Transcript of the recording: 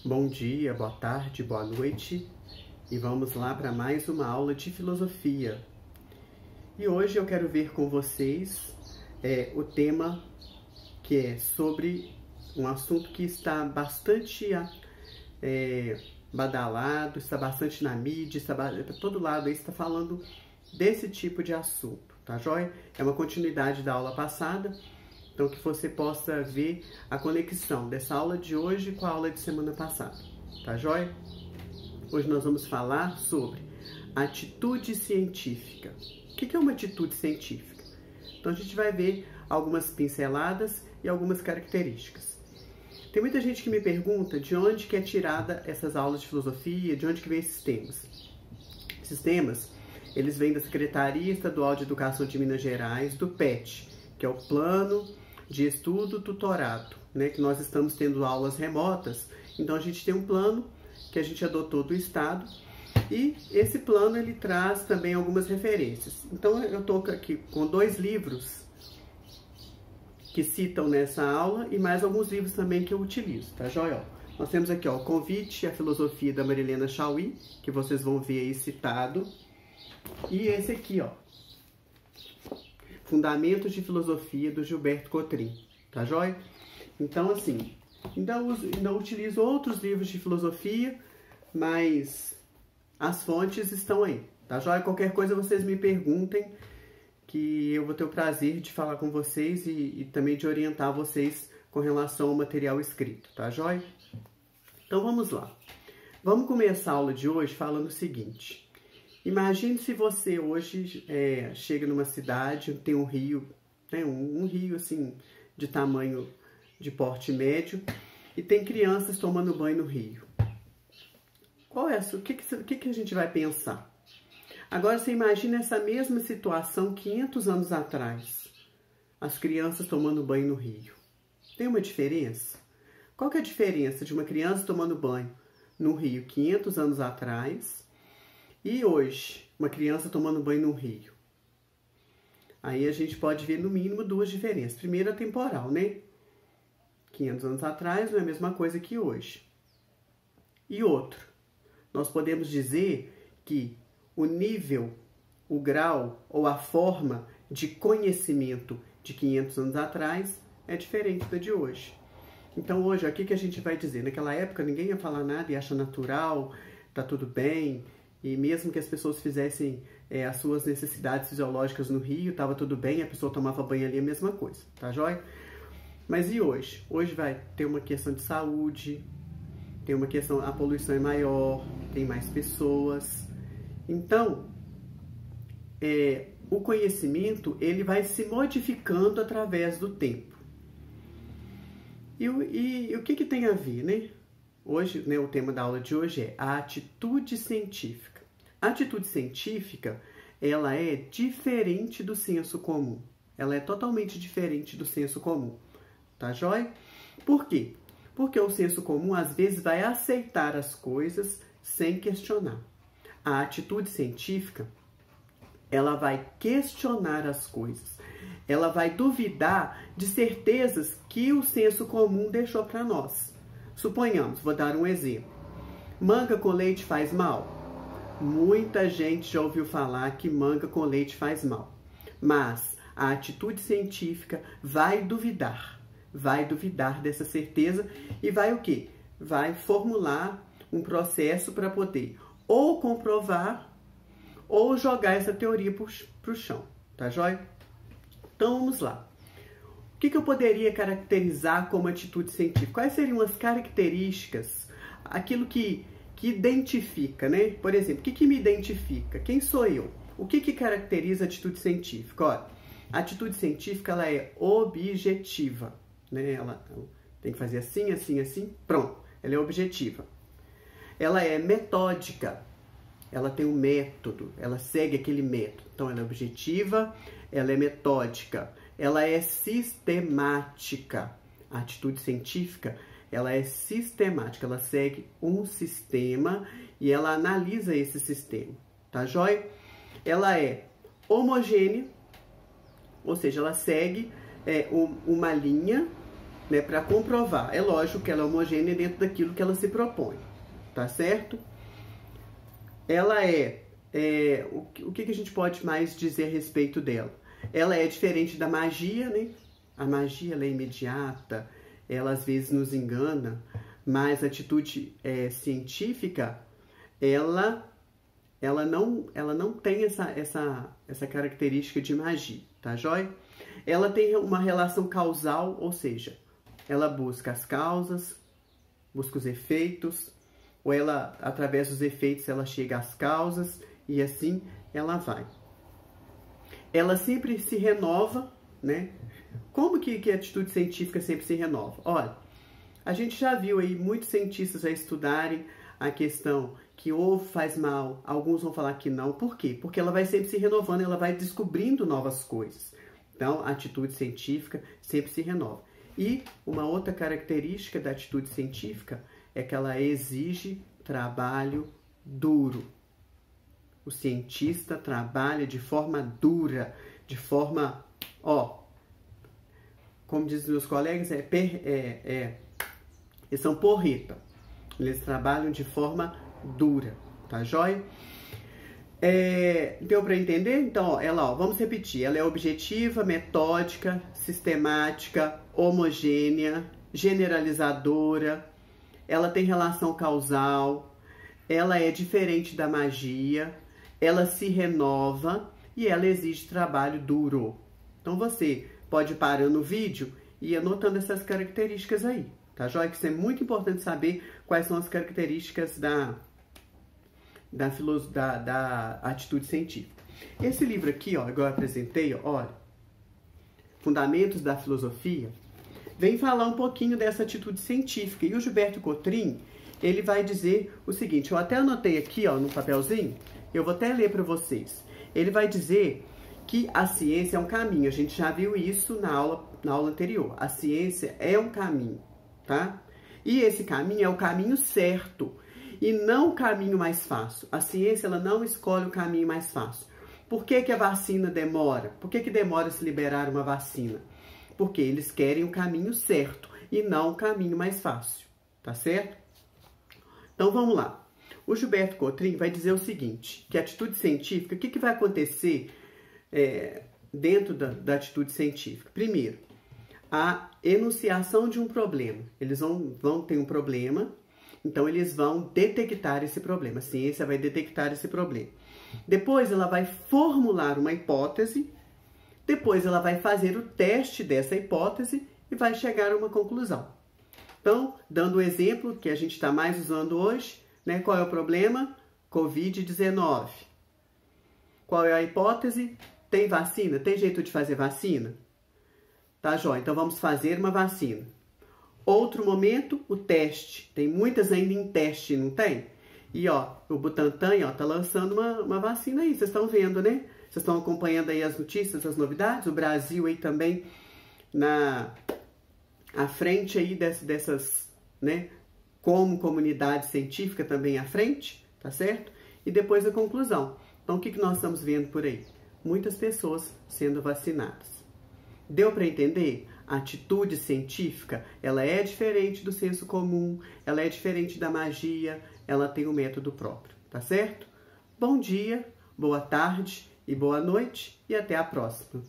Bom dia, boa tarde, boa noite e vamos lá para mais uma aula de filosofia. E hoje eu quero ver com vocês o tema que é sobre um assunto que está bastante badalado, está bastante na mídia, está para todo lado aí, está falando desse tipo de assunto, tá joia? É uma continuidade da aula passada. Então, que você possa ver a conexão dessa aula de hoje com a aula de semana passada, tá joia? Hoje nós vamos falar sobre atitude científica. O que é uma atitude científica? Então, a gente vai ver algumas pinceladas e algumas características. Tem muita gente que me pergunta de onde que é tirada essas aulas de filosofia, de onde que vem esses temas. Esses temas, eles vêm da Secretaria Estadual de Educação de Minas Gerais, do PET, que é o Plano de Estudo Tutorado, né, que nós estamos tendo aulas remotas, então a gente tem um plano que a gente adotou do Estado e esse plano ele traz também algumas referências. Então eu estou aqui com 2 livros que citam nessa aula e mais alguns livros também que eu utilizo, tá joia? Nós temos aqui o Convite à Filosofia da Marilena Chauí, que vocês vão ver aí citado, e esse aqui, Fundamentos de Filosofia, do Gilberto Cotrim, tá joia? Então, assim, ainda utilizo outros livros de filosofia, mas as fontes estão aí, tá joia? Qualquer coisa vocês me perguntem, que eu vou ter o prazer de falar com vocês e também de orientar vocês com relação ao material escrito, tá joia? Então, vamos lá. Vamos começar a aula de hoje falando o seguinte. Imagine se você hoje chega numa cidade, tem um rio, né, um rio assim de tamanho de porte médio e tem crianças tomando banho no rio. O que a gente vai pensar? Agora você imagina essa mesma situação 500 anos atrás, as crianças tomando banho no rio. Tem uma diferença? Qual que é a diferença de uma criança tomando banho no rio 500 anos atrás e hoje, uma criança tomando banho no rio? Aí a gente pode ver no mínimo 2 diferenças. Primeiro, a temporal, né? 500 anos atrás não é a mesma coisa que hoje. E outro, nós podemos dizer que o nível, o grau ou a forma de conhecimento de 500 anos atrás é diferente da de hoje. Então hoje, o que a gente vai dizer? Naquela época ninguém ia falar nada e acha natural, tá tudo bem. E mesmo que as pessoas fizessem as suas necessidades fisiológicas no rio, estava tudo bem, a pessoa tomava banho ali, a mesma coisa, tá joia? Mas e hoje? Hoje vai ter uma questão de saúde, tem uma questão, a poluição é maior, tem mais pessoas. Então, o conhecimento, ele vai se modificando através do tempo. E o que tem a ver, né? Hoje, né, o tema da aula de hoje é a atitude científica. A atitude científica, ela é diferente do senso comum. Ela é totalmente diferente do senso comum. Tá joia? Por quê? Porque o senso comum, às vezes, vai aceitar as coisas sem questionar. A atitude científica, ela vai questionar as coisas. Ela vai duvidar de certezas que o senso comum deixou para nós. Suponhamos, vou dar um exemplo. Manga com leite faz mal? Muita gente já ouviu falar que manga com leite faz mal. Mas a atitude científica vai duvidar dessa certeza e vai o quê? Vai formular um processo para poder ou comprovar ou jogar essa teoria para o chão, tá joia? Então vamos lá. O que eu poderia caracterizar como atitude científica? Quais seriam as características, aquilo que identifica, né? Por exemplo, o que me identifica? Quem sou eu? O que caracteriza a atitude científica? Olha, a atitude científica, ela é objetiva, né? Ela tem que fazer assim, assim, assim, pronto. Ela é objetiva. Ela é metódica. Ela tem um método, ela segue aquele método. Então, ela é objetiva, ela é metódica, ela é sistemática. A atitude científica, ela é sistemática, ela segue um sistema e ela analisa esse sistema, tá joia? Ela é homogênea, ou seja, ela segue uma linha, né, para comprovar. É lógico que ela é homogênea dentro daquilo que ela se propõe, tá certo? Ela o que a gente pode mais dizer a respeito dela? Ela é diferente da magia, né? A magia, ela é imediata, ela às vezes nos engana, mas a atitude científica, ela não tem essa característica de magia, tá joia? Ela tem uma relação causal, ou seja, ela busca as causas, busca os efeitos, ou ela, através dos efeitos, ela chega às causas, e assim ela vai. Ela sempre se renova, né? Como que a atitude científica sempre se renova? Olha, a gente já viu aí muitos cientistas a estudarem a questão que ovo faz mal, alguns vão falar que não. Por quê? Porque ela vai sempre se renovando, ela vai descobrindo novas coisas. Então, a atitude científica sempre se renova. E uma outra característica da atitude científica é que ela exige trabalho duro. O cientista trabalha de forma dura, de forma, como dizem meus colegas, eles são porreta. Eles trabalham de forma dura, tá joia? Deu para entender? Então, vamos repetir. Ela é objetiva, metódica, sistemática, homogênea, generalizadora. Ela tem relação causal. Ela é diferente da magia. Ela se renova e ela exige trabalho duro. Então, você pode ir parando o vídeo e ir anotando essas características aí, tá joia? Que isso é muito importante saber quais são as características da atitude científica. Esse livro aqui, igual eu apresentei, olha, Fundamentos da Filosofia, vem falar um pouquinho dessa atitude científica. E o Gilberto Cotrim, ele vai dizer o seguinte, eu até anotei aqui, no papelzinho, eu vou até ler para vocês. Ele vai dizer que a ciência é um caminho. A gente já viu isso na aula anterior. A ciência é um caminho, tá? E esse caminho é o caminho certo e não o caminho mais fácil. A ciência, ela não escolhe o caminho mais fácil. Por que a vacina demora? Por que demora se liberar uma vacina? Porque eles querem o caminho certo e não o caminho mais fácil, tá certo? Então, vamos lá. O Gilberto Cotrim vai dizer o seguinte, que a atitude científica, o que vai acontecer dentro da atitude científica? Primeiro, a enunciação de um problema. Eles vão ter um problema, então eles vão detectar esse problema. A ciência vai detectar esse problema. Depois ela vai formular uma hipótese, depois ela vai fazer o teste dessa hipótese e vai chegar a uma conclusão. Então, dando o exemplo que a gente está mais usando hoje, né? Qual é o problema? Covid-19. Qual é a hipótese? Tem vacina? Tem jeito de fazer vacina? Tá, joia? Então, vamos fazer uma vacina. Outro momento, o teste. Tem muitas ainda em teste, não tem? E, o Butantan, tá lançando uma vacina aí. Vocês estão vendo, né? Vocês estão acompanhando aí as notícias, as novidades? O Brasil aí também à frente aí dessas, né? Como comunidade científica também à frente, tá certo? E depois a conclusão. Então, o que nós estamos vendo por aí? Muitas pessoas sendo vacinadas. Deu para entender? A atitude científica, ela é diferente do senso comum, ela é diferente da magia, ela tem um método próprio, tá certo? Bom dia, boa tarde e boa noite e até a próxima.